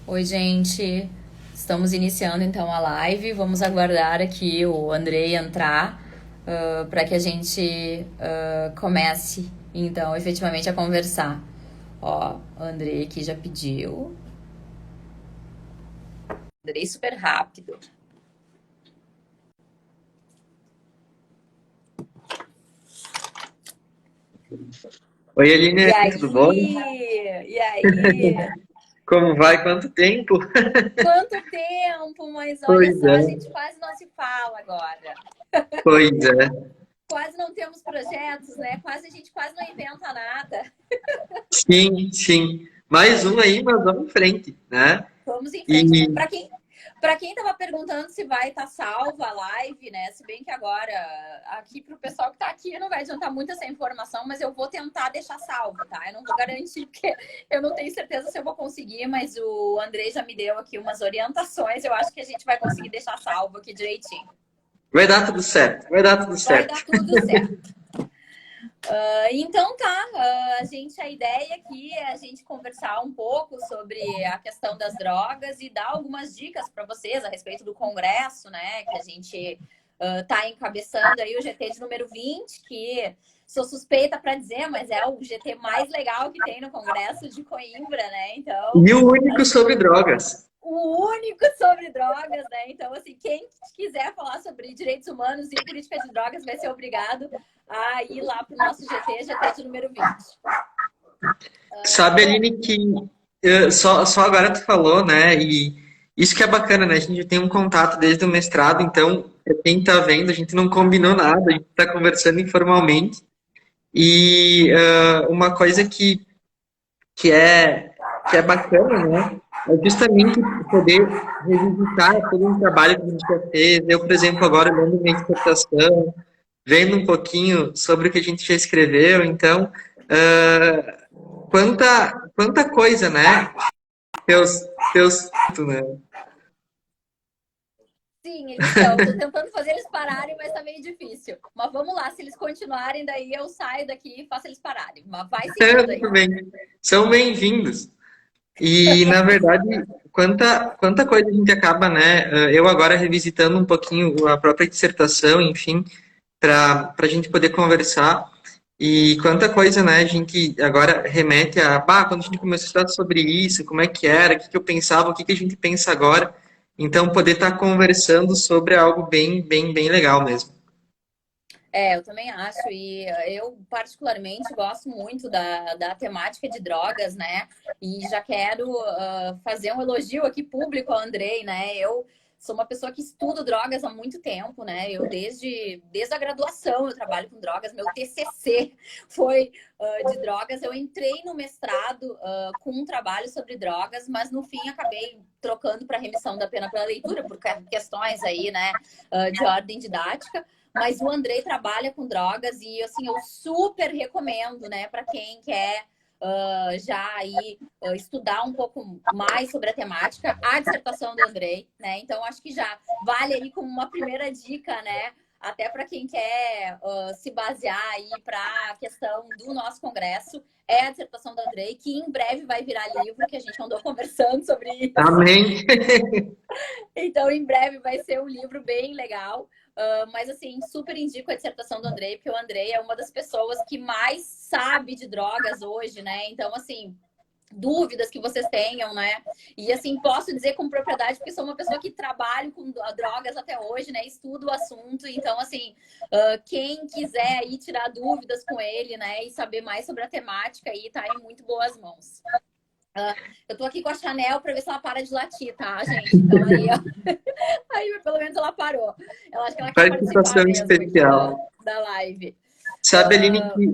Oi, gente. Estamos iniciando então a live. Vamos aguardar aqui o Andrei entrar para que a gente comece então efetivamente a conversar. Ó, o Andrei aqui já pediu. Andrei super rápido. Oi, E Aline, tudo bom? aí? E aí? Como vai? Quanto tempo? Quanto tempo, mas olha Pois só, é, a gente quase não se fala agora. pois é. Quase não temos projetos, né? Quase a gente quase não inventa nada. Sim, sim. Mais um aí, mas vamos em frente, né? Vamos em frente. E, Para quem estava perguntando se vai estar salva a live, né? Se bem que agora, aqui para o pessoal que está aqui, não vai adiantar muito essa informação, mas eu vou tentar deixar salvo, tá? Eu não vou garantir, porque eu não tenho certeza se eu vou conseguir, mas o Andrei já me deu aqui umas orientações. Eu acho que a gente vai conseguir deixar salvo aqui direitinho. vai dar tudo certo, vai dar tudo Vai certo. dar tudo certo. Então tá, a ideia aqui é a gente conversar um pouco sobre a questão das drogas e dar algumas dicas para vocês a respeito do congresso, né? Que a gente tá encabeçando aí o GT de número 20, que sou suspeita para dizer, mas é o GT mais legal que tem no Congresso de Coimbra, né? Então, E o único sobre drogas. o único sobre drogas, né? Então, assim, quem quiser falar sobre direitos humanos e política de drogas vai ser obrigado a ir lá para o nosso GT de número 20. Sabe, Bom, Aline, que só agora tu falou, né? E isso que é bacana, né? A gente tem um contato desde o mestrado, então, pra quem tá vendo, a gente não combinou nada, a gente tá conversando informalmente. E uma coisa que é, que é bacana, né? É justamente poder revisitar todo um trabalho que a gente já fez. Eu, por exemplo, agora lendo minha dissertação, vendo um pouquinho sobre o que a gente já escreveu. Então, quanta coisa, né? Teus, teus, né? sim, eles estão. Estou tentando fazer eles pararem, mas está meio difícil. Mas vamos lá, se eles continuarem, daí eu saio daqui e faço eles pararem. Mas vai seguindo aí. Tudo bem. São bem-vindos. E, na verdade, quanta coisa a gente acaba, né? Eu agora revisitando um pouquinho a própria dissertação, enfim, para a gente poder conversar. E quanta coisa, né, a gente agora remete a, bah, quando a gente começou a estudar sobre isso, como é que era, o que que eu pensava, o que que a gente pensa agora. Então, poder estar conversando sobre algo bem legal mesmo. Eu também acho, e eu particularmente gosto muito da temática de drogas, né? E já quero fazer um elogio aqui público ao Andrei, né? Eu sou uma pessoa que estudo drogas há muito tempo, né? Eu desde a graduação eu trabalho com drogas, meu TCC foi de drogas. Eu entrei no mestrado com um trabalho sobre drogas, mas no fim acabei trocando para remissão da pena pela leitura, por questões aí, né, de ordem didática. Mas o Andrei trabalha com drogas e, assim, eu super recomendo, né, para quem quer já aí estudar um pouco mais sobre a temática, a dissertação do Andrei, né? Então, acho que já vale aí como uma primeira dica, né? Até para quem quer se basear aí para a questão do nosso congresso, é a dissertação do Andrei, que em breve vai virar livro, que a gente andou conversando sobre isso. Amém. Então, em breve vai ser um livro bem legal. Mas, assim, super indico a dissertação do Andrei, porque o Andrei é uma das pessoas que mais sabe de drogas hoje, né? Então, assim, dúvidas que vocês tenham, né? E, assim, posso dizer com propriedade, porque sou uma pessoa que trabalha com drogas até hoje, né? Estudo o assunto. Então, assim, quem quiser aí tirar dúvidas com ele, né? E saber mais sobre a temática aí, tá em muito boas mãos. Eu tô aqui com a Chanel para ver se ela para de latir, tá, gente? Então aí, ó, aí pelo menos ela parou. Ela acho que ela quer participar Participação mesmo aqui da, especial. da live. Sabe, Aline, que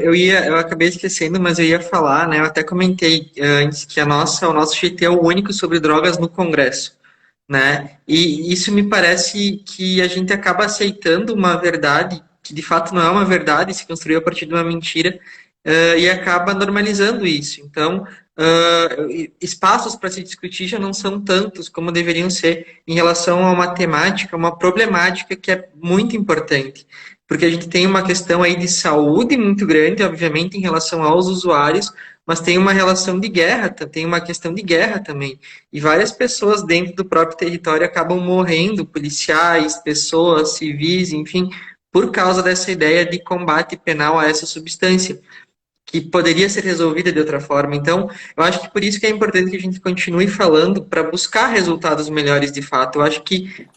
eu acabei esquecendo, mas eu ia falar, né? Eu até comentei antes que o nosso GT é o único sobre drogas no Congresso, né? E isso me parece que a gente acaba aceitando uma verdade que de fato não é uma verdade, se construiu a partir de uma mentira, e acaba normalizando isso. Então, espaços para se discutir já não são tantos como deveriam ser em relação a uma temática, uma problemática que é muito importante. Porque a gente tem uma questão aí de saúde muito grande, obviamente, em relação aos usuários, mas tem uma relação de guerra, tem uma questão de guerra também. E várias pessoas dentro do próprio território acabam morrendo, policiais, pessoas, civis, enfim, por causa dessa ideia de combate penal a essa substância, que poderia ser resolvida de outra forma. Então, eu acho que por isso que é importante que a gente continue falando para buscar resultados melhores de fato. Eu acho que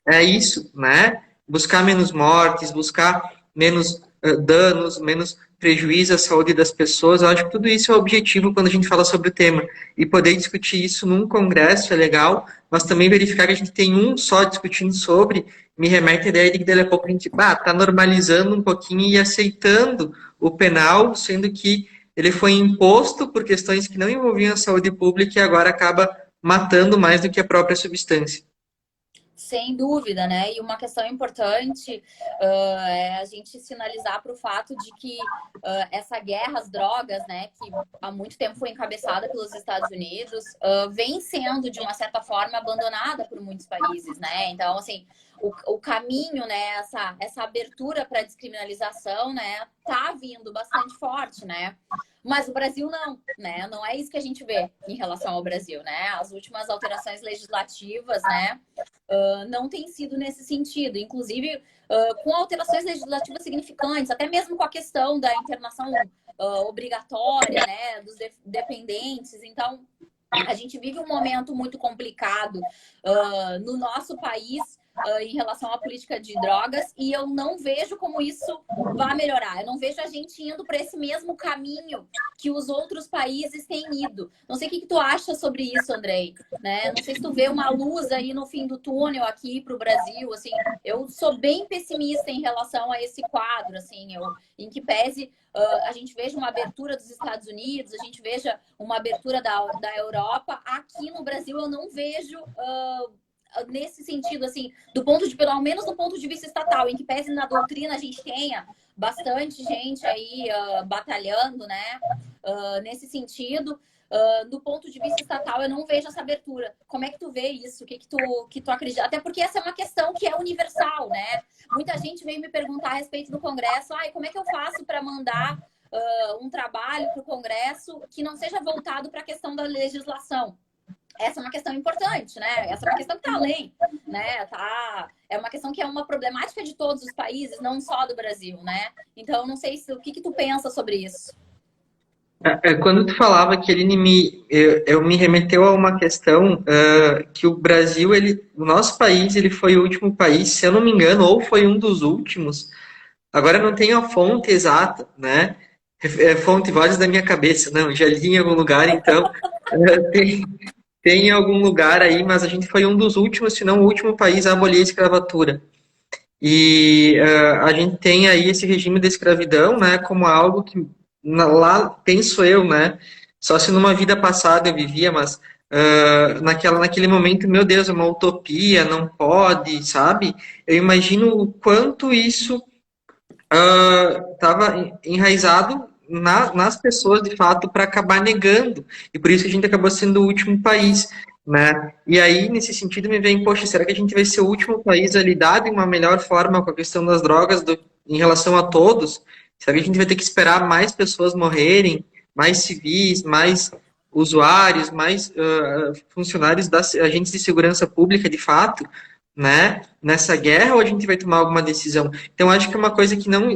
é isso, né? Buscar menos mortes, buscar menos danos, menos prejuízo à saúde das pessoas. Eu acho que tudo isso é o objetivo quando a gente fala sobre o tema. E poder discutir isso num congresso é legal, mas também verificar que a gente tem um só discutindo sobre, me remete à ideia de que daqui a pouco a gente está normalizando um pouquinho e aceitando o penal, sendo que ele foi imposto por questões que não envolviam a saúde pública e agora acaba matando mais do que a própria substância. Sem dúvida, né? E uma questão importante é a gente sinalizar para o fato de que essa guerra às drogas, né, que há muito tempo foi encabeçada pelos Estados Unidos, vem sendo, de uma certa forma, abandonada por muitos países, né? Então, assim, o caminho, né, essa abertura para a descriminalização, né, tá vindo bastante forte, né? Mas o Brasil não, né? Não é isso que a gente vê em relação ao Brasil, né? As últimas alterações legislativas, né, não tem sido nesse sentido. Inclusive, com alterações legislativas significantes, até mesmo com a questão da internação obrigatória, né, dos dependentes. Então, a gente vive um momento muito complicado no nosso país em relação à política de drogas, e eu não vejo como isso vai melhorar. Eu não vejo a gente indo para esse mesmo caminho que os outros países têm ido. Não sei o que tu acha sobre isso, Andrei, né? Não sei se tu vê uma luz aí no fim do túnel aqui para o Brasil. Assim, eu sou bem pessimista em relação a esse quadro, assim, em que pese a gente veja uma abertura dos Estados Unidos, a gente veja uma abertura da Europa. Aqui no Brasil eu não vejo nesse sentido, assim, pelo menos do ponto de vista estatal, em que pese na doutrina a gente tenha bastante gente aí batalhando, né, nesse sentido. Do ponto de vista estatal, eu não vejo essa abertura. Como é que tu vê isso? O que tu acredita? Até porque essa é uma questão que é universal, né? Muita gente veio me perguntar a respeito do Congresso. Como é que eu faço para mandar um trabalho para o Congresso que não seja voltado para a questão da legislação? Essa é uma questão importante, né? Essa é uma questão que está além, né? É uma questão que é uma problemática de todos os países, não só do Brasil, né? Então, não sei o que tu pensa sobre isso. Quando tu falava que eu me remeteu a uma questão que o Brasil, o nosso país, ele foi o último país, se eu não me engano, ou foi um dos últimos. Agora eu não tenho a fonte exata, né? Fonte Vozes da minha cabeça, não, já li em algum lugar, então tem em algum lugar aí, mas a gente foi um dos últimos, se não o último país a abolir a escravatura. E a gente tem aí esse regime de escravidão, né, como algo que lá penso eu, né, só se numa vida passada eu vivia, mas naquele momento, meu Deus, é uma utopia, não pode, sabe? Eu imagino o quanto isso estava enraizado nas pessoas, de fato, para acabar negando. E por isso que a gente acabou sendo o último país, né? E aí, nesse sentido, me vem, poxa, será que a gente vai ser o último país a lidar de uma melhor forma com a questão das drogas em relação a todos? Será que a gente vai ter que esperar mais pessoas morrerem, mais civis, mais usuários, mais funcionários das agentes de segurança pública, de fato, né, nessa guerra, ou a gente vai tomar alguma decisão? Então, acho que é uma coisa que não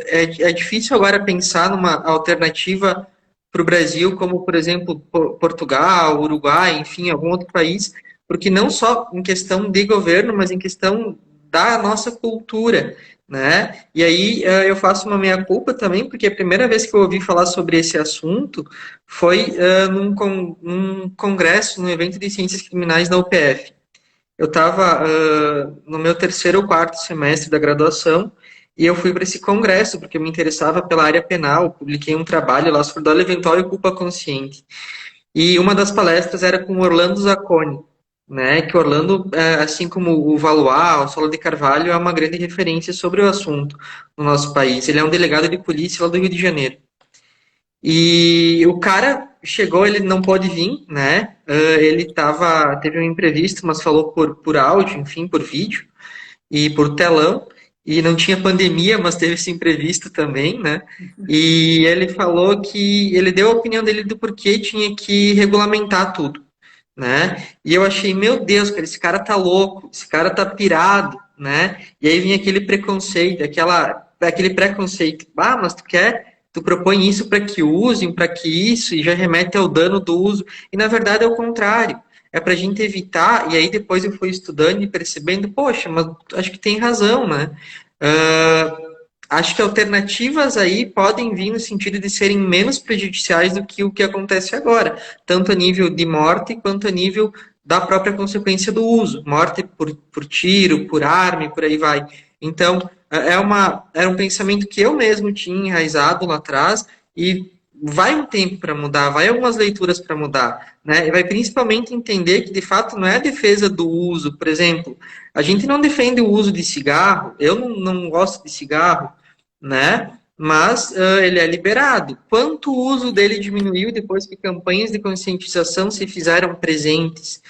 é difícil agora pensar numa alternativa para o Brasil, como, por exemplo, Portugal, Uruguai, enfim, algum outro país, porque não só em questão de governo, mas em questão da nossa cultura, né? E aí eu faço uma meia-culpa também, porque a primeira vez que eu ouvi falar sobre esse assunto foi num congresso, num evento de ciências criminais da UPF. Eu estava no meu terceiro ou quarto semestre da graduação e eu fui para esse congresso porque eu me interessava pela área penal. Publiquei um trabalho lá sobre dolo eventual e culpa consciente. E uma das palestras era com Orlando Zacconi, né? Que Orlando, assim como o Valois, o Solon de Carvalho, é uma grande referência sobre o assunto no nosso país. Ele é um delegado de polícia lá do Rio de Janeiro. E o cara chegou, ele não pôde vir, né? Ele teve um imprevisto, mas falou por áudio, enfim, por vídeo e por telão. e não tinha pandemia, mas teve esse imprevisto também, né? E ele falou que ele deu a opinião dele do porquê tinha que regulamentar tudo, né? E eu achei, meu Deus, cara, esse cara tá louco, esse cara tá pirado, né? E aí vinha aquele preconceito, aquele preconceito, ah, mas tu propõe isso para que usem, para que isso, e já remete ao dano do uso. E na verdade é o contrário. É para a gente evitar, e aí depois eu fui estudando e percebendo, poxa, mas acho que tem razão, né? Acho que alternativas aí podem vir no sentido de serem menos prejudiciais do que o que acontece agora, tanto a nível de morte quanto a nível da própria consequência do uso, morte por tiro, por arma e por aí vai. Então, era um pensamento que eu mesmo tinha enraizado lá atrás e vai um tempo para mudar, vai algumas leituras para mudar, né? E vai principalmente entender que de fato não é a defesa do uso, por exemplo, a gente não defende o uso de cigarro, eu não gosto de cigarro, né? Mas ele é liberado. Quanto o uso dele diminuiu depois que campanhas de conscientização se fizeram presentes?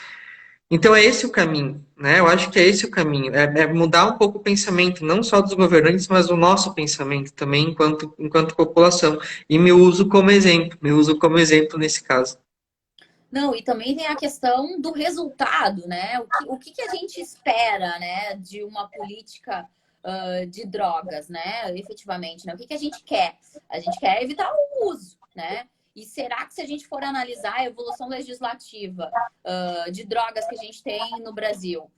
Então é esse o caminho, né? Eu acho que é esse o caminho, é mudar um pouco o pensamento, não só dos governantes, mas o nosso pensamento também enquanto população. E me uso como exemplo nesse caso. Não, e também tem a questão do resultado, né? O que a gente espera, né, de uma política de drogas, né? Efetivamente, né? O que a gente quer? A gente quer evitar o uso, né? E será que se a gente for analisar a evolução legislativa de drogas que a gente tem no Brasil,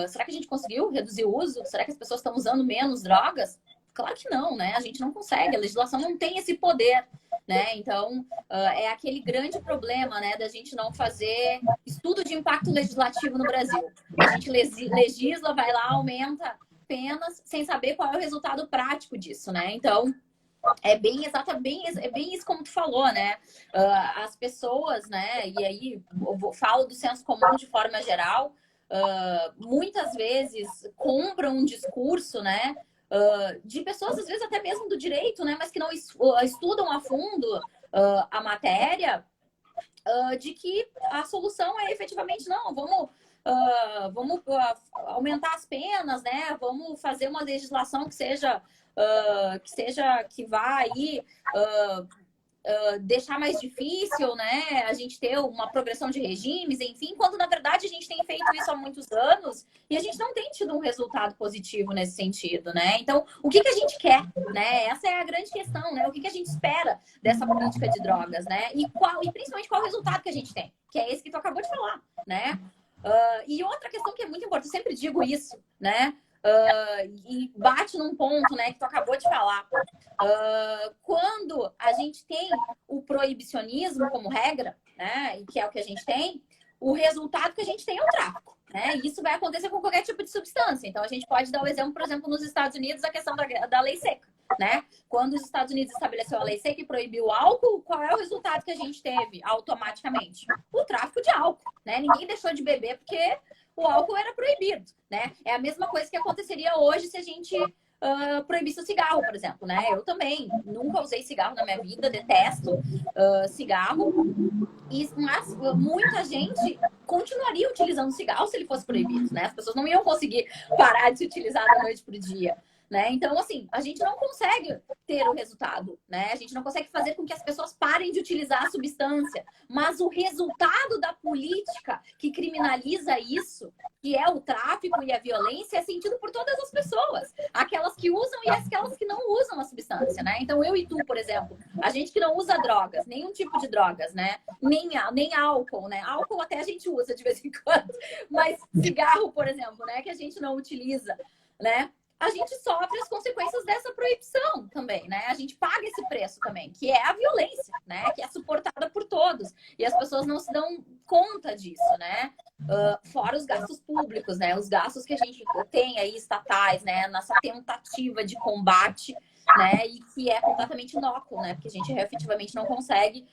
será que a gente conseguiu reduzir o uso? Será que as pessoas estão usando menos drogas? Claro que não, né? A gente não consegue, a legislação não tem esse poder, né? Então, é aquele grande problema, né, da gente não fazer estudo de impacto legislativo no Brasil. A gente legisla, vai lá, aumenta penas, sem saber qual é o resultado prático disso, né? Então, é bem isso como tu falou, né? As pessoas, né, e aí eu falo do senso comum de forma geral, muitas vezes compram um discurso, né, de pessoas, às vezes até mesmo do direito, né, mas que não estudam a fundo a matéria, de que a solução é efetivamente, não, vamos aumentar as penas, né, vamos fazer uma legislação que vá aí deixar mais difícil, né, a gente ter uma progressão de regimes, enfim, quando na verdade a gente tem feito isso há muitos anos e a gente não tem tido um resultado positivo nesse sentido, né? Então, o que a gente quer, né? Essa é a grande questão, né? O que a gente espera dessa política de drogas, né? E principalmente qual o resultado que a gente tem, que é esse que tu acabou de falar, né? E outra questão que é muito importante, eu sempre digo isso, né? E bate num ponto, né, que tu acabou de falar. Quando a gente tem o proibicionismo como regra, né, e que é o que a gente tem, o resultado que a gente tem é o tráfico, né? E isso vai acontecer com qualquer tipo de substância. Então, a gente pode dar o exemplo, por exemplo, nos Estados Unidos, a questão da lei seca, né? Quando os Estados Unidos estabeleceu a lei seca e proibiu o álcool, qual é o resultado que a gente teve automaticamente? O tráfico de álcool, né? Ninguém deixou de beber porque o álcool era proibido, né? É a mesma coisa que aconteceria hoje se a gente proibisse o cigarro, por exemplo, né? Eu também nunca usei cigarro na minha vida, detesto cigarro, mas muita gente continuaria utilizando cigarro se ele fosse proibido, né? As pessoas não iam conseguir parar de se utilizar da noite para o dia. Né? Então, assim, a gente não consegue ter o resultado, né? A gente não consegue fazer com que as pessoas parem de utilizar a substância, mas o resultado da política que criminaliza isso, que é o tráfico e a violência, é sentido por todas as pessoas, aquelas que usam e aquelas que não usam a substância, né? Então, eu e tu, por exemplo, a gente que não usa drogas, nenhum tipo de drogas, né? Nem álcool, né? Álcool até a gente usa de vez em quando, mas cigarro, por exemplo, né? Que a gente não utiliza, né? A gente sofre as consequências dessa proibição também, né? A gente paga esse preço também, que é a violência, né? Que é suportada por todos. E as pessoas não se dão conta disso, né? Fora os gastos públicos, né? Os gastos que a gente tem aí, estatais, né? Nessa tentativa de combate, né? E que é completamente inócuo, né? Porque a gente efetivamente não consegue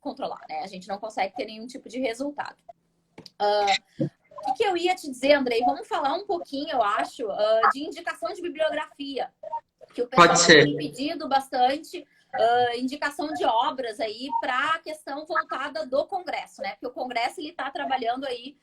controlar, né? A gente não consegue ter nenhum tipo de resultado. O que eu ia te dizer, Andrei? Vamos falar um pouquinho, eu acho, de indicação de bibliografia. Que o pessoal tem pedido bastante indicação de obras aí para a questão voltada do Congresso, né? Porque o Congresso ele está trabalhando aí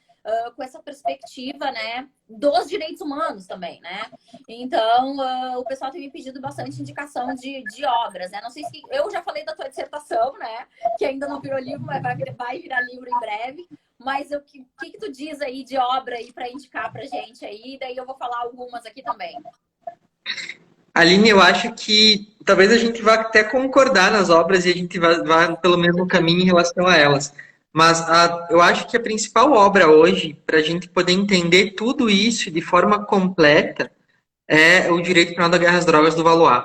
com essa perspectiva, né, dos direitos humanos também, né? Então, o pessoal tem me pedido bastante indicação de obras, né? Não sei se... Eu já falei da tua dissertação, né? Que ainda não virou livro, mas vai virar livro em breve. Mas o que tu diz aí de obra aí para indicar pra gente aí? Daí eu vou falar algumas aqui também. Aline, eu acho que talvez a gente vá até concordar nas obras e a gente vá pelo mesmo caminho em relação a elas. Mas eu acho que a principal obra hoje, para a gente poder entender tudo isso de forma completa, é o Direito Penal da Guerra às Drogas do Valois.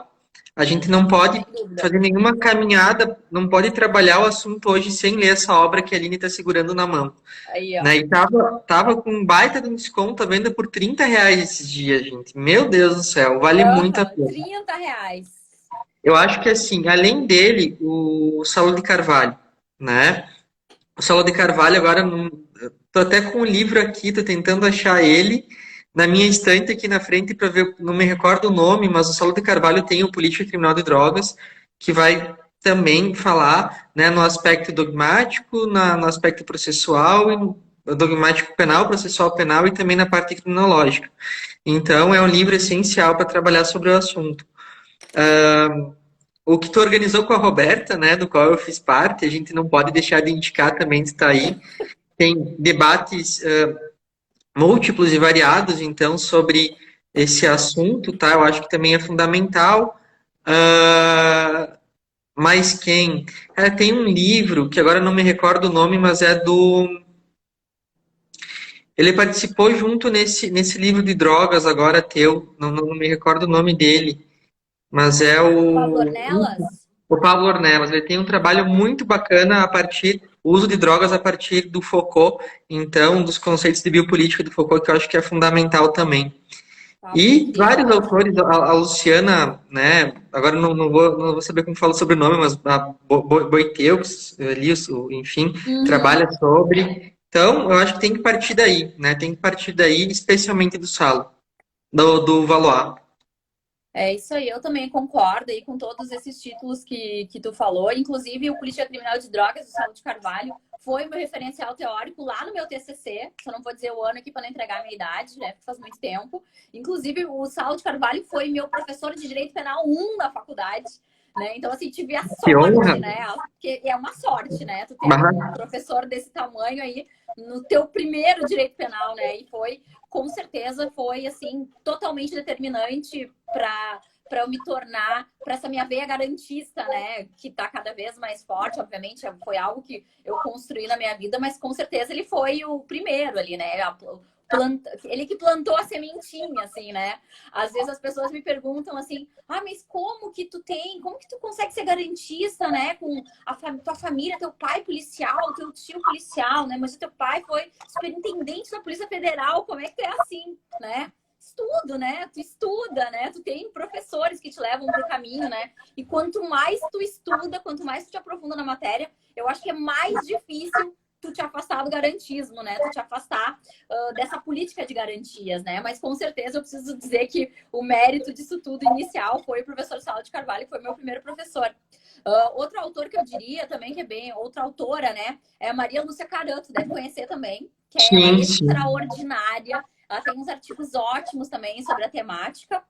A gente não pode Sem dúvida. fazer nenhuma caminhada, não pode trabalhar o assunto hoje sem ler essa obra que a Aline está segurando na mão. Aí, ó. Né? E tava com um baita de um desconto, à venda por R$ 30 esses dias, gente. Meu Deus do céu, vale muito a pena. R$ 30. Eu acho que, assim, além dele, o Saulo de Carvalho, né? O Saulo de Carvalho, agora, tô até com o livro aqui, tô tentando achar ele na minha estante aqui na frente para ver, não me recordo o nome, mas o Saulo de Carvalho tem o Política Criminal de Drogas, que vai também falar, né, no aspecto dogmático, no aspecto processual, e no dogmático penal, processual penal e também na parte criminológica. Então, é um livro essencial para trabalhar sobre o assunto. O que tu organizou com a Roberta, né, do qual eu fiz parte, a gente não pode deixar de indicar também está aí. Tem debates múltiplos e variados, então, sobre esse assunto, tá? Eu acho que também é fundamental. Mas quem? Tem um livro, que agora não me recordo o nome, mas é do... Ele participou junto nesse livro de drogas agora teu, não me recordo o nome dele, mas é Pablo o... Ornelas? O Pablo Ornelas, ele tem um trabalho muito bacana a partir, o uso de drogas a partir do Foucault, então, dos conceitos de biopolítica do Foucault, que eu acho que é fundamental também. Pablo é E incrível vários mesmo. autores, a Luciana, né, agora não vou saber como fala sobre o nome, mas a Boiteux, ali, enfim, Uhum. trabalha sobre. Então, eu acho que tem que partir daí, né, tem que partir daí, especialmente do Salo, do Valois. É isso aí, eu também concordo aí com todos esses títulos que tu falou. Inclusive, o Política Criminal de Drogas, do Saulo de Carvalho, foi o meu referencial teórico lá no meu TCC. Só não vou dizer o ano aqui para não entregar a minha idade, né? Porque faz muito tempo. Inclusive, o Saulo de Carvalho foi meu professor de Direito Penal 1 na faculdade. Né? Então, assim, tive a Que honra! sorte, né? Porque é uma sorte, né? Tu ter um Bah, professor desse tamanho aí no teu primeiro direito penal, né? E foi, com certeza, foi, assim, totalmente determinante para eu me tornar, para essa minha veia garantista, né? Que está cada vez mais forte, obviamente, foi algo que eu construí na minha vida, mas com certeza ele foi o primeiro ali, né? Ele que plantou a sementinha, assim, né? Às vezes as pessoas me perguntam assim, mas como que tu consegue ser garantista, né? Com tua família, teu pai policial, teu tio policial, né? Mas o teu pai foi superintendente da Polícia Federal, como é que é assim, né? Estudo, né? Tu estuda, né? Tu tem professores que te levam para o caminho, né? E quanto mais tu estuda, quanto mais tu te aprofunda na matéria, eu acho que é mais difícil tu te afastar do garantismo, né? Tu te afastar dessa política de garantias, né? Mas com certeza eu preciso dizer que o mérito disso tudo inicial foi o professor Saulo de Carvalho, que foi meu primeiro professor. Outro autor que eu diria também, que é bem... Outra autora, né? É a Maria Lúcia Caranto, deve conhecer também, que ela é sim, sim. extraordinária. Ela tem uns artigos ótimos também sobre a temática.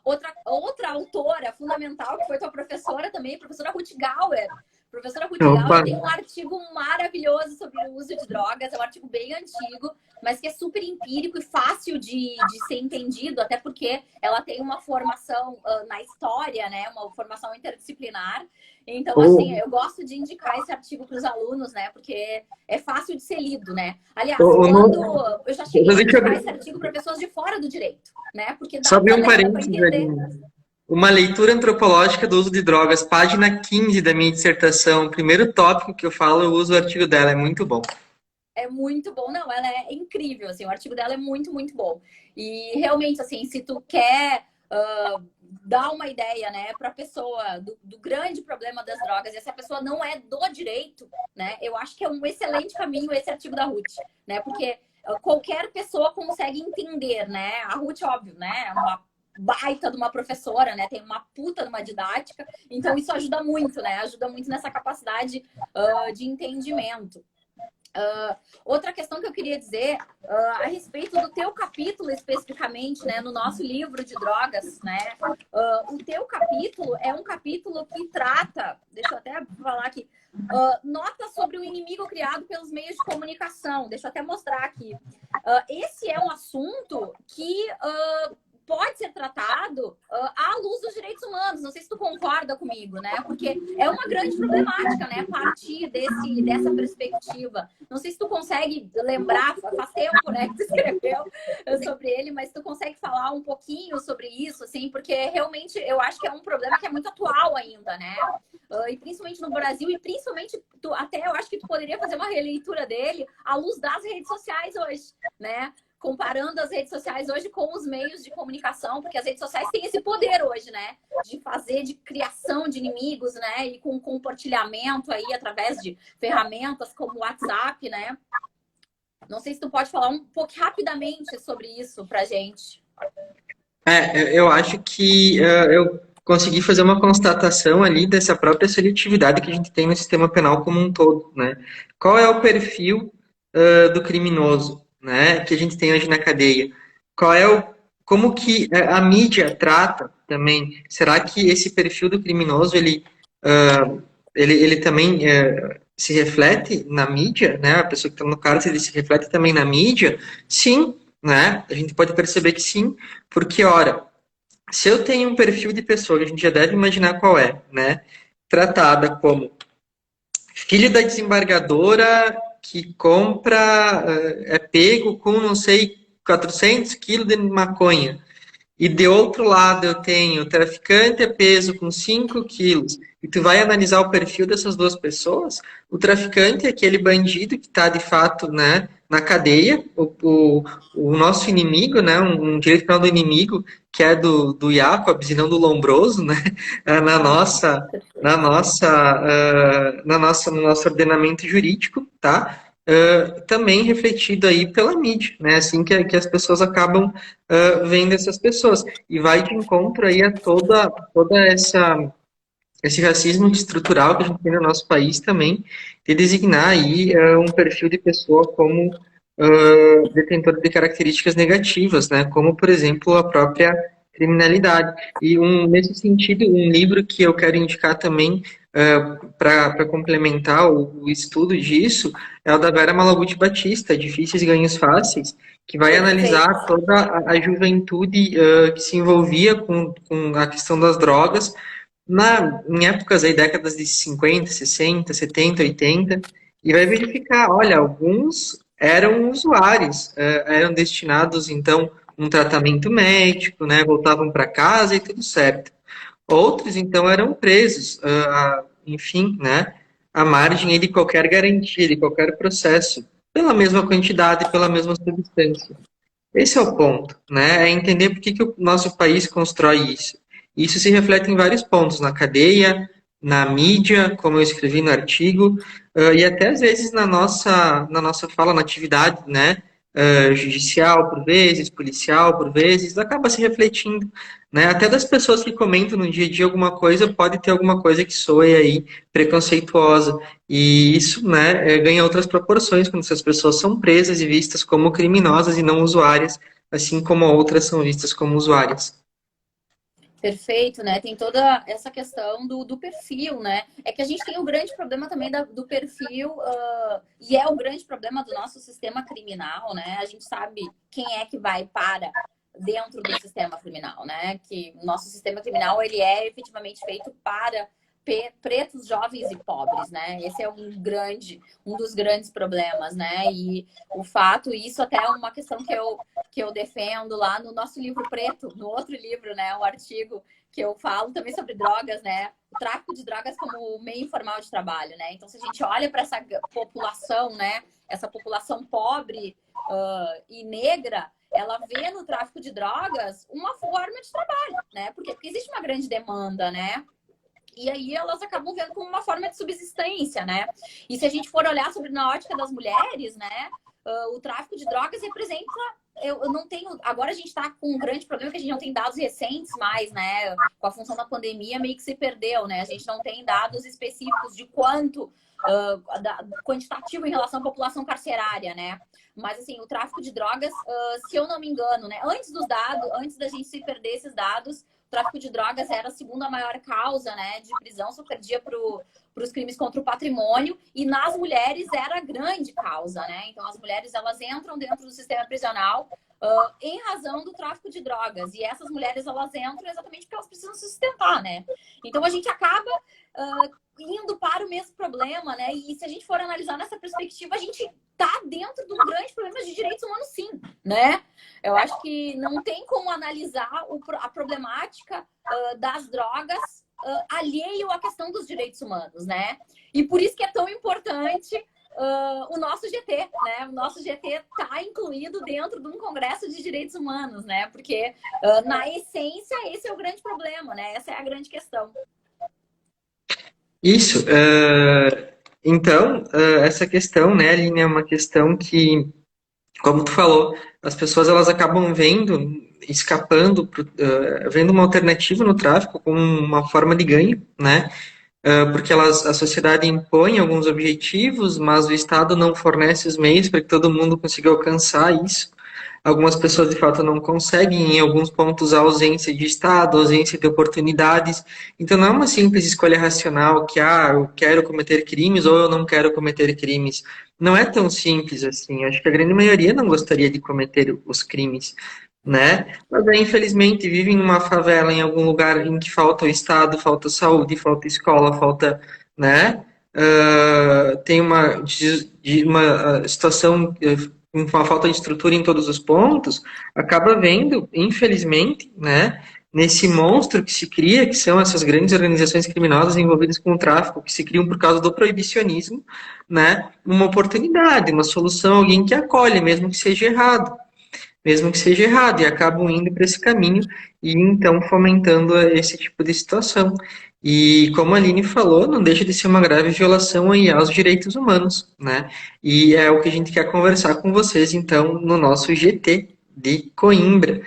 Outra autora fundamental, que foi tua professora também, a professora Ruth Gauer. A professora Ruth Opa. Gauer tem um artigo maravilhoso sobre o uso de drogas, é um artigo bem antigo, mas que é super empírico e fácil de ser entendido, até porque ela tem uma formação na história, né? Uma formação interdisciplinar. Então, assim, O, eu gosto de indicar esse artigo para os alunos, né? Porque é fácil de ser lido, né? o, Aliás, o, quando no- eu já cheguei a Deixa indicar eu esse artigo para pessoas de fora do direito, né? Porque só dá abrir para um ler, dá para parênteses entender. ali. Uma leitura antropológica do uso de drogas, página 15 da minha dissertação. O primeiro tópico que eu falo, eu uso o artigo dela, é muito bom. É muito bom. Não, ela é incrível, assim, o artigo dela é muito, muito bom. E realmente, assim, se tu quer dar uma ideia, né, para a pessoa do grande problema das drogas, e essa pessoa não é do direito, né, eu acho que é um excelente caminho esse artigo da Ruth, né, porque qualquer pessoa consegue entender, né, a Ruth, óbvio, né, é uma baita de uma professora, né, tem uma puta de uma didática, então isso ajuda muito, né, ajuda muito nessa capacidade de entendimento. Outra questão que eu queria dizer a respeito do teu capítulo especificamente, né, no nosso livro de drogas, né, o teu capítulo é um capítulo que trata, deixa eu até falar aqui, nota sobre o inimigo criado pelos meios de comunicação. Deixa eu até mostrar aqui. Esse é um assunto que pode ser tratado à luz dos direitos humanos. Não sei se tu concorda comigo, né? Porque é uma grande problemática, né? A partir dessa perspectiva. Não sei se tu consegue lembrar, faz tempo, né, que tu escreveu sobre ele, mas tu consegue falar um pouquinho sobre isso, assim, porque realmente eu acho que é um problema que é muito atual ainda, né? E principalmente no Brasil, e principalmente, até eu acho que tu poderia fazer uma releitura dele à luz das redes sociais hoje, né? Comparando as redes sociais hoje com os meios de comunicação, porque as redes sociais têm esse poder hoje, né? De fazer, de criação de inimigos, né? E com compartilhamento aí através de ferramentas como o WhatsApp, né? Não sei se tu pode falar um pouco rapidamente sobre isso pra gente. Eu acho que eu consegui fazer uma constatação ali dessa própria seletividade que a gente tem no sistema penal como um todo, né? Qual é o perfil do criminoso, né, que a gente tem hoje na cadeia? Como que a mídia trata também? Será que esse perfil do criminoso ele também se reflete na mídia, né? A pessoa que está no cárcere, ele se reflete também na mídia? Sim, né? A gente pode perceber que sim, porque, ora, se eu tenho um perfil de pessoa, que a gente já deve imaginar qual é, né? Tratada como filho da desembargadora que compra, é pego com, não sei, 400 quilos de maconha. E de outro lado eu tenho traficante é peso com 5 quilos. E tu vai analisar o perfil dessas duas pessoas. O traficante é aquele bandido que está de fato, né, na cadeia. O nosso inimigo, né, um direito penal do inimigo, que é do Jacobs e não do Lombroso, né, na nossa, no nosso ordenamento jurídico, tá? Também refletido aí pela mídia, né? Assim que as pessoas acabam vendo essas pessoas. E vai de encontro aí a toda esse racismo estrutural que a gente tem no nosso país também, de designar aí um perfil de pessoa como detentor de características negativas, né? Como, por exemplo, a própria criminalidade. E nesse sentido, um livro que eu quero indicar também para complementar o estudo disso é o da Vera Malaguti Batista, Difíceis Ganhos Fáceis, que vai Perfeito. analisar toda a juventude que se envolvia com a questão das drogas em épocas aí, décadas de 50, 60, 70, 80, e vai verificar, olha, alguns eram usuários, eram destinados, então, um tratamento médico, né, voltavam para casa e tudo certo. Outros, então, eram presos, enfim, né, à margem aí de qualquer garantia, de qualquer processo, pela mesma quantidade, pela mesma substância. Esse é o ponto, né? É entender por que o nosso país constrói isso. Isso se reflete em vários pontos, na cadeia, na mídia, como eu escrevi no artigo, e até às vezes na nossa fala, na atividade, né? Judicial, por vezes, policial, por vezes, acaba se refletindo, né? Até das pessoas que comentam no dia a dia alguma coisa, pode ter alguma coisa que soe aí preconceituosa. E isso, né, ganha outras proporções quando essas pessoas são presas e vistas como criminosas e não usuárias, assim como outras são vistas como usuárias. Perfeito, né? Tem toda essa questão do perfil, né? É que a gente tem um grande problema também do perfil, e é o grande problema do nosso sistema criminal, né? A gente sabe quem é que vai para dentro do sistema criminal, né? Que o nosso sistema criminal, ele é efetivamente feito para pretos, jovens e pobres, né? Esse é um dos grandes problemas, né? E o fato, isso até é uma questão que eu defendo lá no nosso livro preto, no outro livro, né? Um artigo que eu falo também sobre drogas, né? O tráfico de drogas como meio informal de trabalho, né? Então, se a gente olha para essa população, né? Essa população pobre e negra, ela vê no tráfico de drogas uma forma de trabalho, né? Porque existe uma grande demanda, né? E aí elas acabam vendo como uma forma de subsistência, né? E se a gente for olhar sobre na ótica das mulheres, né? O tráfico de drogas representa eu não tenho. Agora a gente está com um grande problema que a gente não tem dados recentes mais, né? Com a função da pandemia, meio que se perdeu, né? A gente não tem dados específicos de quanto quantitativo em relação à população carcerária, né? Mas assim, o tráfico de drogas, se eu não me engano, né? Antes dos dados, antes da gente se perder esses dados, o tráfico de drogas era a segunda maior causa, né, de prisão, só perdia para os crimes contra o patrimônio, e nas mulheres era a grande causa, né? Então as mulheres, elas entram dentro do sistema prisional em razão do tráfico de drogas, e essas mulheres, elas entram exatamente porque elas precisam se sustentar, né? Então a gente acaba indo para o mesmo problema, né? E se a gente for analisar nessa perspectiva, a gente está dentro de um grande problema de direitos humanos, sim, né? Eu acho que não tem como analisar a problemática das drogas alheio à questão dos direitos humanos, né? E por isso que é tão importante o nosso GT, né? O nosso GT está incluído dentro de um congresso de direitos humanos, né? Porque, na essência, esse é o grande problema, né? Essa é a grande questão. Isso. Então, essa questão, né, Aline, é uma questão que, como tu falou, as pessoas elas acabam vendo, escapando, vendo uma alternativa no tráfico como uma forma de ganho, né? Porque a sociedade impõe alguns objetivos, mas o Estado não fornece os meios para que todo mundo consiga alcançar isso. Algumas pessoas, de fato, não conseguem, em alguns pontos, a ausência de Estado, a ausência de oportunidades. Então, não é uma simples escolha racional que, eu quero cometer crimes ou eu não quero cometer crimes. Não é tão simples assim. Acho que a grande maioria não gostaria de cometer os crimes, né? Mas, infelizmente, vivem numa favela, em algum lugar em que falta o Estado, falta saúde, falta escola, falta, né? Tem uma situação com a falta de estrutura em todos os pontos, acaba vendo, infelizmente, né, nesse monstro que se cria, que são essas grandes organizações criminosas envolvidas com o tráfico, que se criam por causa do proibicionismo, né, uma oportunidade, uma solução, alguém que acolhe, mesmo que seja errado, e acabam indo para esse caminho e então fomentando esse tipo de situação. E como a Aline falou, não deixa de ser uma grave violação aí aos direitos humanos, né? E é o que a gente quer conversar com vocês, então, no nosso GT de Coimbra.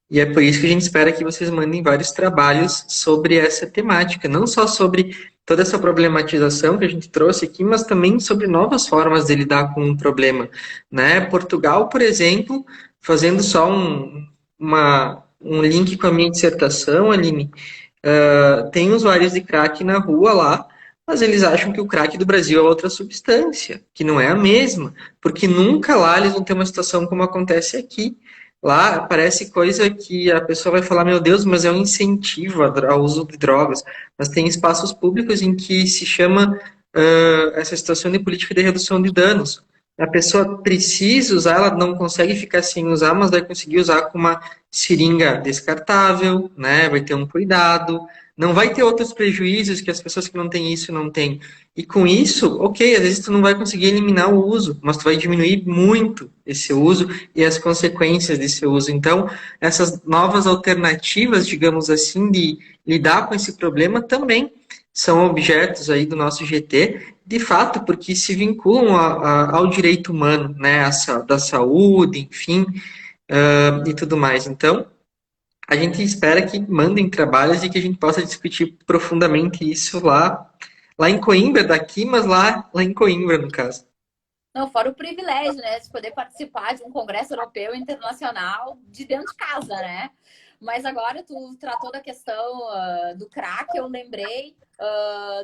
E é por isso que a gente espera que vocês mandem vários trabalhos sobre essa temática, não só sobre toda essa problematização que a gente trouxe aqui, mas também sobre novas formas de lidar com o problema, né? Portugal, por exemplo, fazendo só um link com a minha dissertação, Aline, tem usuários de crack na rua lá, mas eles acham que o crack do Brasil é outra substância, que não é a mesma, porque nunca lá eles vão ter uma situação como acontece aqui. Lá parece coisa que a pessoa vai falar, meu Deus, mas é um incentivo ao uso de drogas. Mas tem espaços públicos em que se chama essa situação de política de redução de danos. A pessoa precisa usar, ela não consegue ficar sem usar, mas vai conseguir usar com uma seringa descartável, né? Vai ter um cuidado, não vai ter outros prejuízos que as pessoas que não têm isso não têm. E com isso, ok, às vezes tu não vai conseguir eliminar o uso, mas tu vai diminuir muito esse uso e as consequências desse uso. Então, essas novas alternativas, digamos assim, de lidar com esse problema também são objetos aí do nosso GT, de fato, porque se vinculam ao direito humano, né, da saúde, enfim, e tudo mais. Então, a gente espera que mandem trabalhos e que a gente possa discutir profundamente isso lá em Coimbra, daqui, mas lá em Coimbra, no caso. Não, fora o privilégio, né, de poder participar de um congresso europeu internacional de dentro de casa, né? Mas agora tu tratou da questão do crack, eu lembrei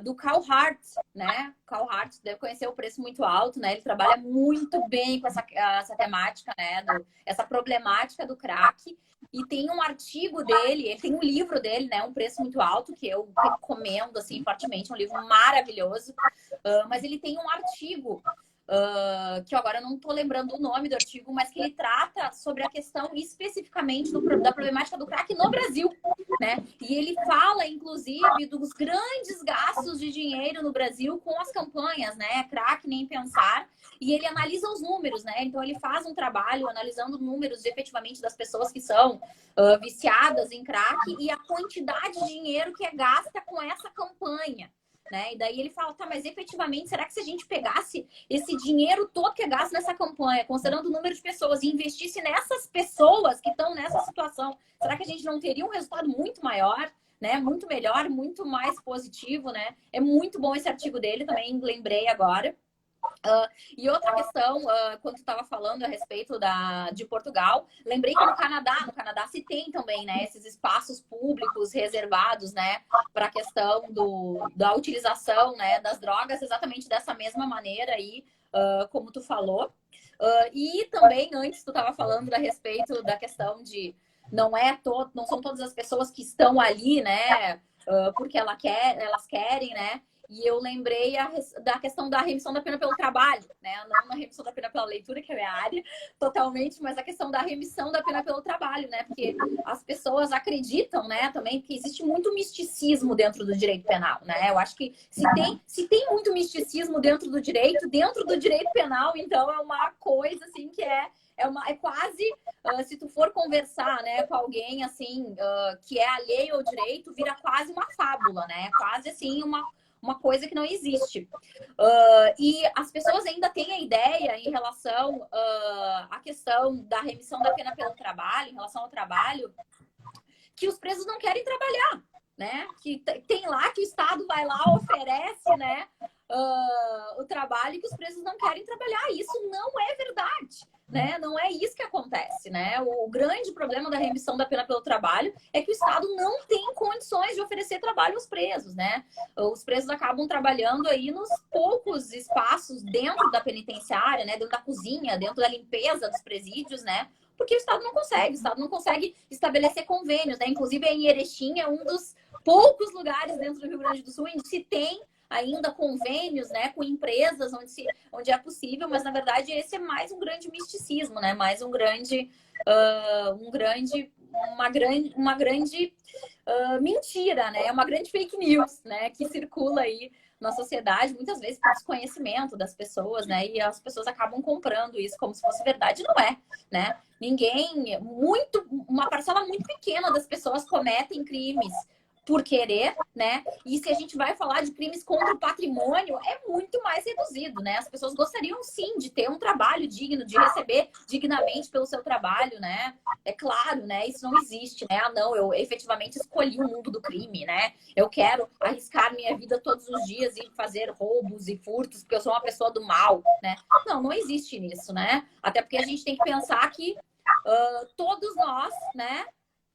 do Carl Hart, né? Carl Hart deve conhecer o Preço Muito Alto, né? Ele trabalha muito bem com essa temática, né? Essa problemática do crack. E tem um artigo dele, ele tem um livro dele, né? Um Preço Muito Alto, que eu recomendo, assim, fortemente. É um livro maravilhoso. Mas ele tem um artigo que eu agora não estou lembrando o nome do artigo, mas que ele trata sobre a questão especificamente da problemática do crack no Brasil, né? E ele fala, inclusive, dos grandes gastos de dinheiro no Brasil com as campanhas, né? Crack nem pensar. E ele analisa os números, né? Então ele faz um trabalho analisando números efetivamente das pessoas que são viciadas em crack e a quantidade de dinheiro que é gasta com essa campanha. né? E daí ele fala, tá, mas efetivamente, será que se a gente pegasse esse dinheiro todo que é gasto nessa campanha, considerando o número de pessoas, e investisse nessas pessoas que estão nessa situação, será que a gente não teria um resultado muito maior, né? Muito melhor, muito mais positivo, né? É muito bom esse artigo dele, também lembrei agora. E outra questão, quando tu estava falando a respeito de Portugal, lembrei que no Canadá se tem também, né, esses espaços públicos reservados, né, para a questão da utilização, né, das drogas, exatamente dessa mesma maneira aí, como tu falou. E também, antes tu estava falando a respeito da questão de não são todas as pessoas que estão ali, né, porque elas querem, né? E eu lembrei da questão da remissão da pena pelo trabalho, né? Não a remissão da pena pela leitura, que é a minha área, totalmente, mas a questão da remissão da pena pelo trabalho, né? Porque as pessoas acreditam, né, também que existe muito misticismo dentro do direito penal, né? Eu acho que se tem muito misticismo dentro do direito penal, então é uma coisa assim que é quase, se tu for conversar, né, com alguém assim, que é alheio ao direito, vira quase uma fábula, né? Quase assim uma coisa que não existe. E as pessoas ainda têm a ideia em relação à questão da remissão da pena pelo trabalho, em relação ao trabalho, que os presos não querem trabalhar, né? Que tem lá que o Estado vai lá, oferece, né, o trabalho e que os presos não querem trabalhar. Isso não é verdade, né? Não é isso que acontece, né? O grande problema da remissão da pena pelo trabalho é que o Estado não tem condições de oferecer trabalho aos presos, né? Os presos acabam trabalhando aí nos poucos espaços dentro da penitenciária, né? Dentro da cozinha, dentro da limpeza dos presídios, né? Porque o Estado não consegue estabelecer convênios, né? Inclusive, em Erechim é um dos poucos lugares dentro do Rio Grande do Sul onde se tem ainda convênios, né, com empresas onde é possível, mas na verdade esse é mais um grande misticismo, né? Mais uma grande mentira, né? Uma grande fake news, né, que circula aí na sociedade, muitas vezes por desconhecimento das pessoas, né? E as pessoas acabam comprando isso como se fosse verdade, não é, né? Uma parcela muito pequena das pessoas cometem crimes por querer, né? E se a gente vai falar de crimes contra o patrimônio, é muito mais reduzido, né? As pessoas gostariam sim de ter um trabalho digno, de receber dignamente pelo seu trabalho, né? É claro, né? Isso não existe, né? Ah, não, eu efetivamente escolhi o mundo do crime, né? Eu quero arriscar minha vida todos os dias e fazer roubos e furtos, porque eu sou uma pessoa do mal, né? Não existe isso, né? Até porque a gente tem que pensar que todos nós, né,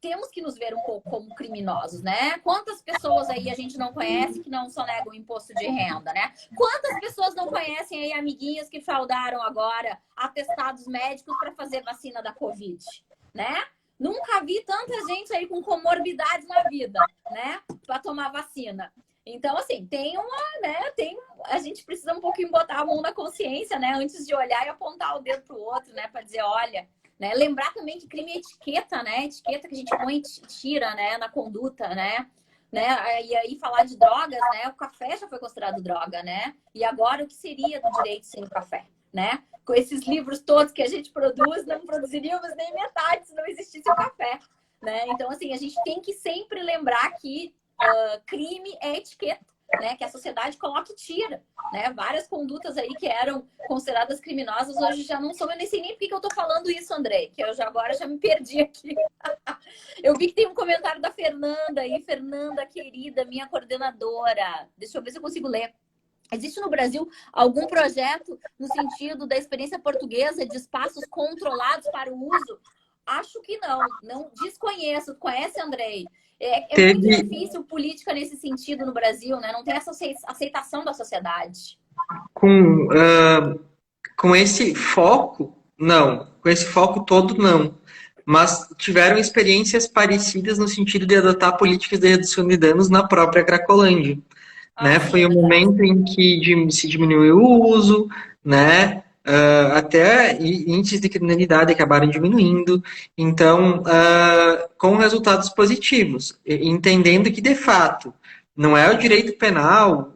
temos que nos ver um pouco como criminosos, né? Quantas pessoas aí a gente não conhece que não sonegam o imposto de renda, né? Quantas pessoas não conhecem aí amiguinhos que fraudaram agora atestados médicos para fazer vacina da Covid, né? Nunca vi tanta gente aí com comorbidades na vida, né? Para tomar vacina. Então, assim, a gente precisa um pouquinho botar a mão na consciência, né? Antes de olhar e apontar o dedo pro outro, né? Para dizer, olha, né? Lembrar também que crime é etiqueta, né? Etiqueta que a gente põe e tira, né? Na conduta, né? E aí falar de drogas, né? O café já foi considerado droga, né? E agora o que seria do direito sem o café, né? Com esses livros todos que a gente produz, não produziríamos nem metade se não existisse o café, né? Então, assim, a gente tem que sempre lembrar que crime é etiqueta, né? Que a sociedade coloca e tira, né? Várias condutas aí que eram consideradas criminosas hoje já não são. Eu nem sei nem por que eu tô falando isso, Andrei, que eu agora já me perdi aqui. Eu vi que tem um comentário da Fernanda aí. Fernanda, querida, minha coordenadora. Deixa eu ver se eu consigo ler. Existe no Brasil algum projeto no sentido da experiência portuguesa de espaços controlados para o uso? Acho que não desconheço. Conhece, Andrei? É muito difícil política nesse sentido no Brasil, né? Não tem essa aceitação da sociedade. Com esse foco, não. Com esse foco todo, não. Mas tiveram experiências parecidas no sentido de adotar políticas de redução de danos na própria Cracolândia. Né? Sim, Foi um momento em que se diminuiu o uso, né? Até índices de criminalidade acabaram diminuindo, então, com resultados positivos, entendendo que, de fato, não é o direito penal,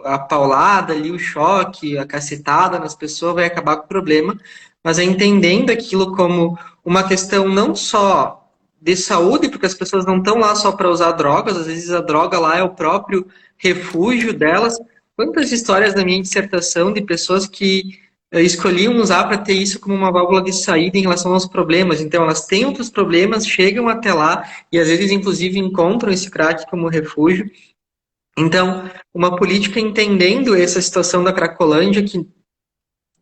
a paulada ali, o choque, a cacetada nas pessoas vai acabar com o problema, mas é entendendo aquilo como uma questão não só de saúde, porque as pessoas não estão lá só para usar drogas, às vezes a droga lá é o próprio refúgio delas. Quantas histórias na minha dissertação de pessoas que escolhiam usar para ter isso como uma válvula de saída em relação aos problemas. Então, elas têm outros problemas, chegam até lá e às vezes, inclusive, encontram esse crack como refúgio. Então, uma política entendendo essa situação da Cracolândia, que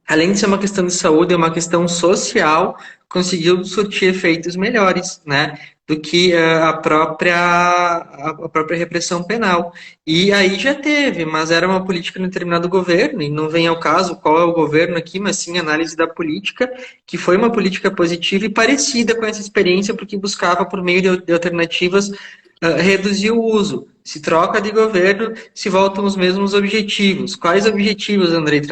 além de ser uma questão de saúde, é uma questão social, conseguiu surtir efeitos melhores, né, do que a própria repressão penal. E aí já teve, mas era uma política de um determinado governo, e não vem ao caso qual é o governo aqui, mas sim a análise da política, que foi uma política positiva e parecida com essa experiência, porque buscava, por meio de alternativas, reduzir o uso. Se troca de governo, se voltam os mesmos objetivos. Quais objetivos, Andrei?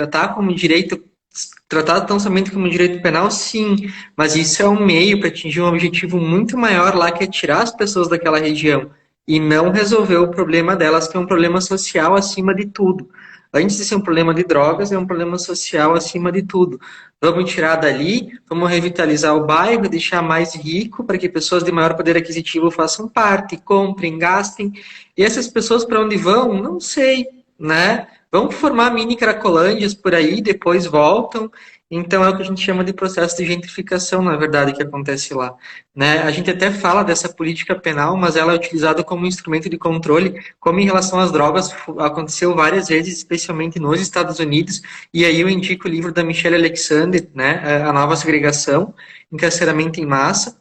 Tratar tão somente como direito penal, sim, mas isso é um meio para atingir um objetivo muito maior lá, que é tirar as pessoas daquela região e não resolver o problema delas, que é um problema social acima de tudo. Antes de ser um problema de drogas, é um problema social acima de tudo. Vamos tirar dali, vamos revitalizar o bairro, deixar mais rico, para que pessoas de maior poder aquisitivo façam parte, comprem, gastem. E essas pessoas para onde vão? Não sei, né? Vão formar mini cracolândias por aí, depois voltam. Então é o que a gente chama de processo de gentrificação, na verdade, que acontece lá. Né? A gente até fala dessa política penal, mas ela é utilizada como instrumento de controle, como em relação às drogas aconteceu várias vezes, especialmente nos Estados Unidos. E aí eu indico o livro da Michelle Alexander, né? A Nova Segregação, Encarceramento em Massa.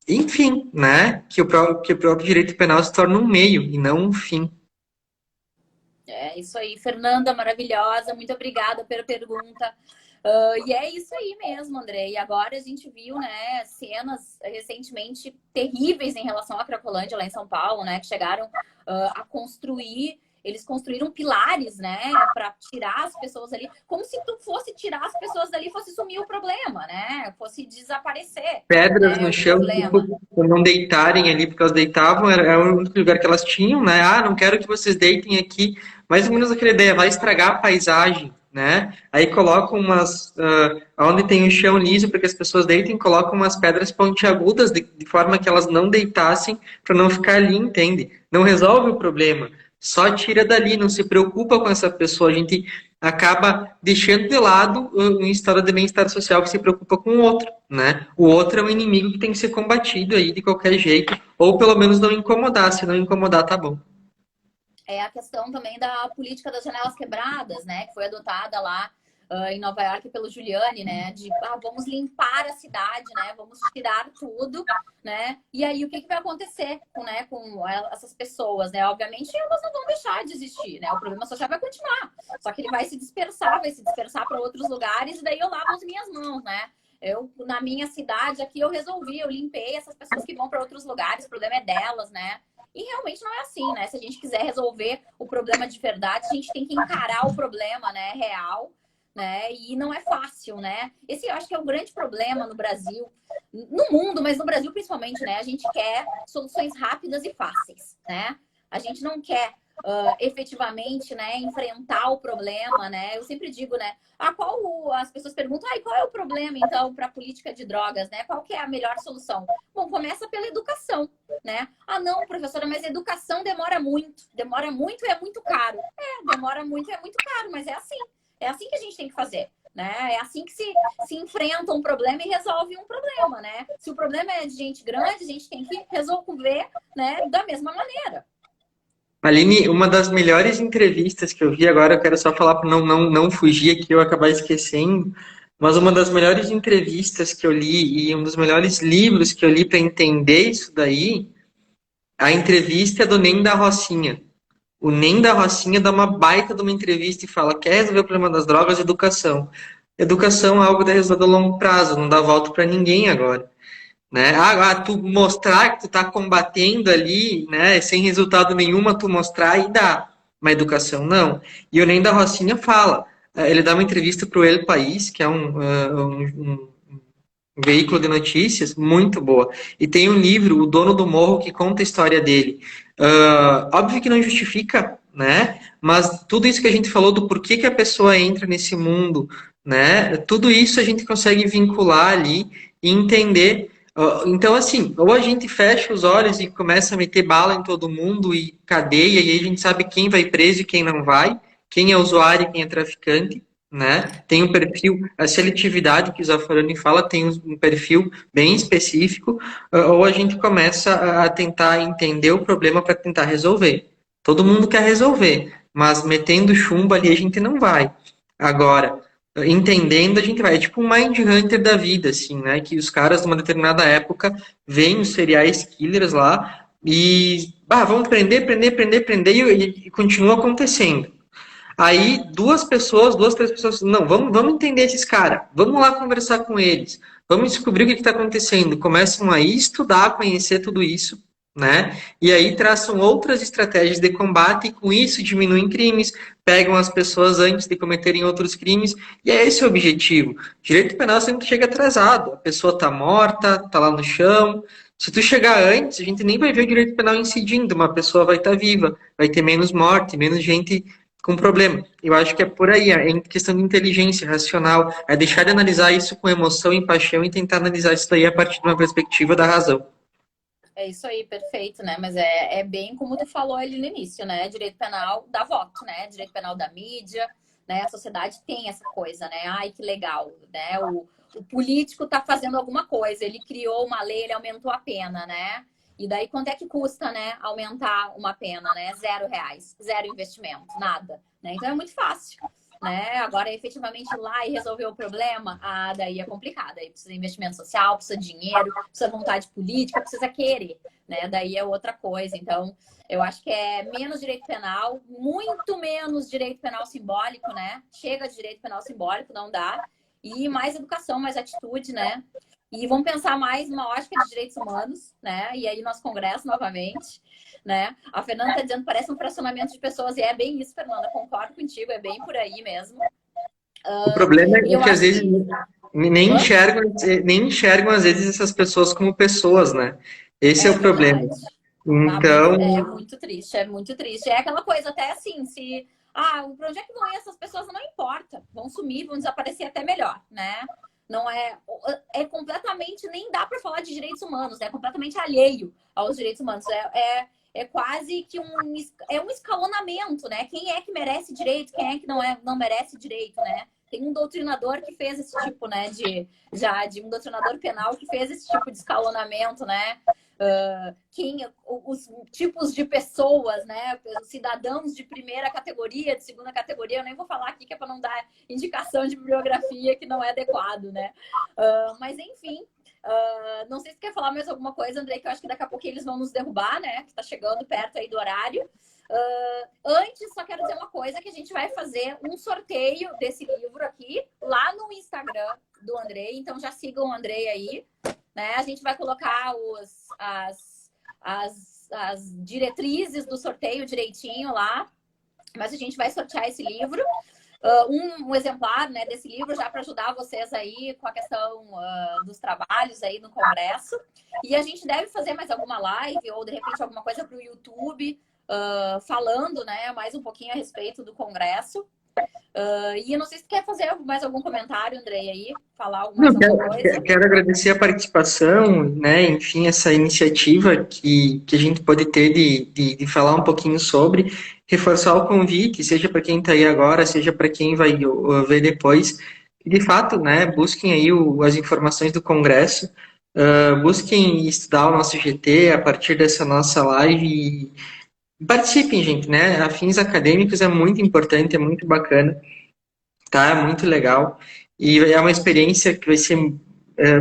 Enfim, né? Que o próprio direito penal se torna um meio e não um fim. É isso aí, Fernanda, maravilhosa, muito obrigada pela pergunta. E é isso aí mesmo, André. E agora a gente viu, né, cenas recentemente terríveis em relação à Cracolândia lá em São Paulo, né, que chegaram a construir. Eles construíram pilares, né, para tirar as pessoas ali, como se tu fosse tirar as pessoas dali, fosse sumir o problema, né, fosse desaparecer, Pedras né, no o chão, problema. tipo, por não deitarem ali, porque elas deitavam, era o único lugar que elas tinham, né? Ah, não quero que vocês deitem aqui. Mais ou menos aquela ideia, vai estragar a paisagem, né? Aí colocam onde tem o chão liso para que as pessoas deitem, colocam umas pedras pontiagudas de forma que elas não deitassem, para não ficar ali, entende? Não resolve o problema. Só tira dali, não se preocupa com essa pessoa. A gente acaba deixando de lado um estado de bem-estar social que se preocupa com o outro, né? O outro é um inimigo que tem que ser combatido aí de qualquer jeito, ou pelo menos não incomodar. Se não incomodar, tá bom. É a questão também da política das janelas quebradas, né? Que foi adotada lá em Nova York pelo Giuliani, né? De vamos limpar a cidade, né? Vamos tirar tudo, né? E aí o que vai acontecer com essas pessoas, né? Obviamente elas não vão deixar de existir, né? O problema social vai continuar, só que ele vai se dispersar para outros lugares e daí eu lavo as minhas mãos, né? Na minha cidade aqui eu limpei essas pessoas que vão para outros lugares, o problema é delas, né? E realmente não é assim, né? Se a gente quiser resolver o problema de verdade, a gente tem que encarar o problema, né, real, né? E não é fácil, né? Esse eu acho que é um grande problema no Brasil, no mundo, mas no Brasil principalmente, né? A gente quer soluções rápidas e fáceis, né? A gente não quer efetivamente, né, enfrentar o problema, né? Eu sempre digo, né? As pessoas perguntam, qual é o problema, então, para a política de drogas, né? Qual que é a melhor solução? Bom, começa pela educação, né? Não, professora, mas a educação demora muito e é muito caro. Demora muito e é muito caro, mas é assim que a gente tem que fazer. Né? É assim que se enfrenta um problema e resolve um problema, né? Se o problema é de gente grande, a gente tem que resolver, né, da mesma maneira. Aline, uma das melhores entrevistas que eu vi, agora eu quero só falar para não fugir aqui, eu acabar esquecendo, mas uma das melhores entrevistas que eu li e um dos melhores livros que eu li para entender isso daí, a entrevista é do Nem da Rocinha. O Nem da Rocinha dá uma baita de uma entrevista e fala: quer resolver o problema das drogas? Educação. Educação é algo de resultado a longo prazo, não dá volta para ninguém agora. Né? Tu mostrar que tu tá combatendo ali, né, sem resultado nenhum, tu mostrar aí dá. Uma educação, não. E o Nem da Rocinha fala, ele dá uma entrevista para o El País, que é um veículo de notícias muito boa. E tem um livro, O Dono do Morro, que conta a história dele. Óbvio que não justifica, né? Mas tudo isso que a gente falou do porquê que a pessoa entra nesse mundo, né? Tudo isso a gente consegue vincular ali e entender Então, assim, ou a gente fecha os olhos e começa a meter bala em todo mundo e cadeia, e aí a gente sabe quem vai preso e quem não vai, quem é usuário e quem é traficante, né? Tem um perfil, a seletividade que o Zaffarani fala tem um perfil bem específico, ou a gente começa a tentar entender o problema para tentar resolver. Todo mundo quer resolver, mas metendo chumbo ali a gente não vai. Agora, entendendo, a gente vai. É tipo um Mind Hunter da vida, assim, né? Que os caras, numa determinada época, veem os serial killers lá e vamos prender, prender, prender, prender e continua acontecendo. Aí duas, três pessoas, não, vamos entender esses caras, vamos lá conversar com eles, vamos descobrir o que está acontecendo. Começam a estudar, a conhecer tudo isso, né? E aí traçam outras estratégias de combate e com isso diminuem crimes, pegam as pessoas antes de cometerem outros crimes, e é esse o objetivo. Direito penal sempre chega atrasado, a pessoa está morta, está lá no chão. Se tu chegar antes, a gente nem vai ver o direito penal incidindo, uma pessoa vai estar viva, vai ter menos morte, menos gente com problema. Eu acho que é por aí, é em questão de inteligência racional, é deixar de analisar isso com emoção e paixão e tentar analisar isso daí a partir de uma perspectiva da razão. É isso aí, perfeito, né? Mas é bem como tu falou ali no início, né? Direito penal dá voto, né? Direito penal da mídia, né? A sociedade tem essa coisa, né? Ai, que legal, né? O político tá fazendo alguma coisa, ele criou uma lei, ele aumentou a pena, né? E daí, quanto é que custa, né, aumentar uma pena, né? R$ 0, zero investimento, nada, né? Então é muito fácil, né? Agora, efetivamente, ir lá e resolver o problema, daí é complicado. Aí precisa de investimento social, precisa de dinheiro, precisa de vontade política, precisa querer, né? Daí é outra coisa. Então, eu acho que é menos direito penal, muito menos direito penal simbólico, né? Chega de direito penal simbólico, não dá. E mais educação, mais atitude, né? E vamos pensar mais numa ótica de direitos humanos, né? E aí nosso congresso, novamente, né? A Fernanda está dizendo que parece um fracionamento de pessoas, e é bem isso, Fernanda, concordo contigo, é bem por aí mesmo. O problema é que às vezes que... nem enxergam às vezes essas pessoas como pessoas, né? Esse é o problema. Verdade. Então, É muito triste, é muito triste. É aquela coisa até assim, se... pra onde é que vão ir essas pessoas? Não importa. Vão sumir, vão desaparecer até melhor, né? Não é completamente, nem dá para falar de direitos humanos, né? É completamente alheio aos direitos humanos. É quase que um escalonamento, né? Quem é que merece direito, quem é que não merece direito, né? Tem um doutrinador que fez esse tipo, né? De um doutrinador penal que fez esse tipo de escalonamento, né? Os tipos de pessoas, né? Os cidadãos de primeira categoria, de segunda categoria, eu nem vou falar aqui que é para não dar indicação de bibliografia que não é adequado, né? Mas enfim, não sei se quer falar mais alguma coisa, Andrei, que eu acho que daqui a pouco eles vão nos derrubar, né? Que tá chegando perto aí do horário. Antes, só quero dizer uma coisa, que a gente vai fazer um sorteio desse livro aqui lá no Instagram do Andrei, então já sigam o Andrei aí, né? A gente vai colocar as diretrizes do sorteio direitinho lá, mas a gente vai sortear esse livro, um exemplar, né, desse livro já para ajudar vocês aí com a questão dos trabalhos aí no Congresso. E a gente deve fazer mais alguma live ou de repente alguma coisa para o YouTube, falando, né, mais um pouquinho a respeito do Congresso. E eu não sei se quer fazer mais algum comentário, Andrei, aí, falar alguma coisa. Quero agradecer a participação, né, enfim, essa iniciativa que a gente pode ter de falar um pouquinho sobre, reforçar o convite, seja para quem está aí agora, seja para quem vai ver depois, e de fato, né, busquem aí as informações do Congresso, busquem estudar o nosso GT a partir dessa nossa live e participem, gente, né? A fins acadêmicos é muito importante, é muito bacana, tá? É muito legal. E é uma experiência que vai ser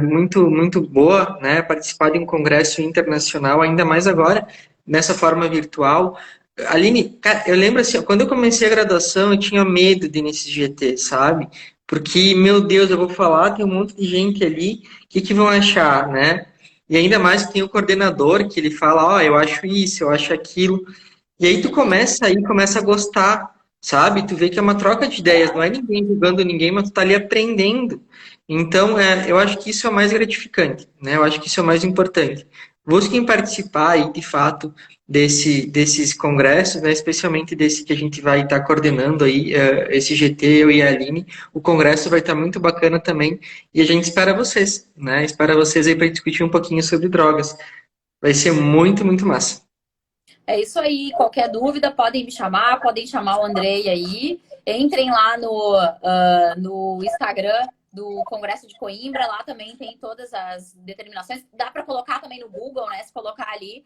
muito, muito boa, né? Participar de um congresso internacional, ainda mais agora, nessa forma virtual. Aline, cara, eu lembro assim, quando eu comecei a graduação, eu tinha medo de ir nesse GT, sabe? Porque, meu Deus, eu vou falar, tem um monte de gente ali, o que vão achar, né? E ainda mais que tem o coordenador, que ele fala, ó, eu acho isso, eu acho aquilo. E aí tu começa a gostar, sabe? Tu vê que é uma troca de ideias, não é ninguém julgando ninguém, mas tu tá ali aprendendo. Então, eu acho que isso é o mais gratificante, né? Eu acho que isso é o mais importante. busquem participar aí, de fato, desses congressos, né, especialmente desse que a gente vai estar coordenando aí, esse GT, eu e a Aline. O congresso vai estar muito bacana também e a gente espera vocês, né? Espera vocês aí para discutir um pouquinho sobre drogas. Vai ser muito, muito massa. É isso aí. Qualquer dúvida, podem me chamar, podem chamar o Andrei aí. Entrem lá no Instagram do Congresso de Coimbra, lá também tem todas as determinações. Dá para colocar também no Google, né? Se colocar ali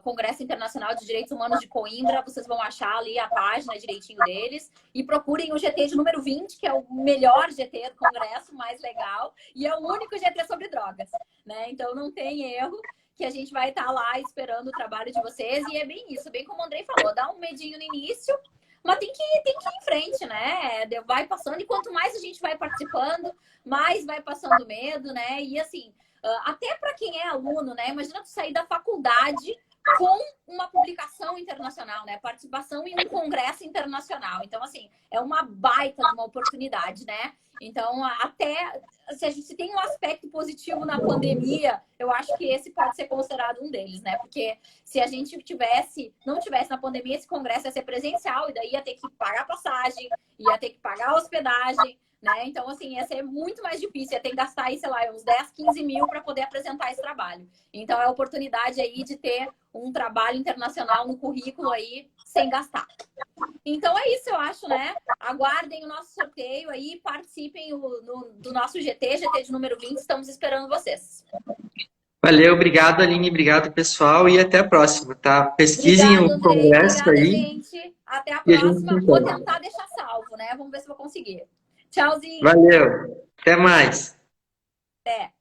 Congresso Internacional de Direitos Humanos de Coimbra, vocês vão achar ali a página direitinho deles. E procurem o GT de número 20, que é o melhor GT do Congresso, mais legal. E é o único GT sobre drogas, né? Então não tem erro, que a gente vai estar lá esperando o trabalho de vocês. E é bem isso, bem como o Andrei falou, dá um medinho no início, mas tem que ir em frente, né? Vai passando, e quanto mais a gente vai participando, mais vai passando medo, né? E assim, até para quem é aluno, né? Imagina tu sair da faculdade com uma publicação internacional, né? Participação em um congresso internacional. Então, assim, é uma baita de uma oportunidade, né? Então, até se a gente tem um aspecto positivo na pandemia, eu acho que esse pode ser considerado um deles, né? Porque se a gente não tivesse na pandemia, esse congresso ia ser presencial, e daí ia ter que pagar passagem, ia ter que pagar hospedagem, né? Então, assim, ia ser muito mais difícil, ia ter que gastar aí, sei lá, uns 10, 15 mil para poder apresentar esse trabalho. Então, é a oportunidade aí de ter um trabalho internacional no currículo aí, sem gastar. Então, é isso, eu acho, né? Aguardem o nosso sorteio aí, participem do nosso GT de número 20, estamos esperando vocês. Valeu, obrigado, Aline, obrigado, pessoal, e até a próxima, tá? Pesquisem Obrigada, o Andrei. congresso Obrigada, aí gente. Até a e a gente se próxima. Vou encontra. tentar deixar salvo, né? Vamos ver se vou conseguir. Tchauzinho. Valeu, até mais. Até.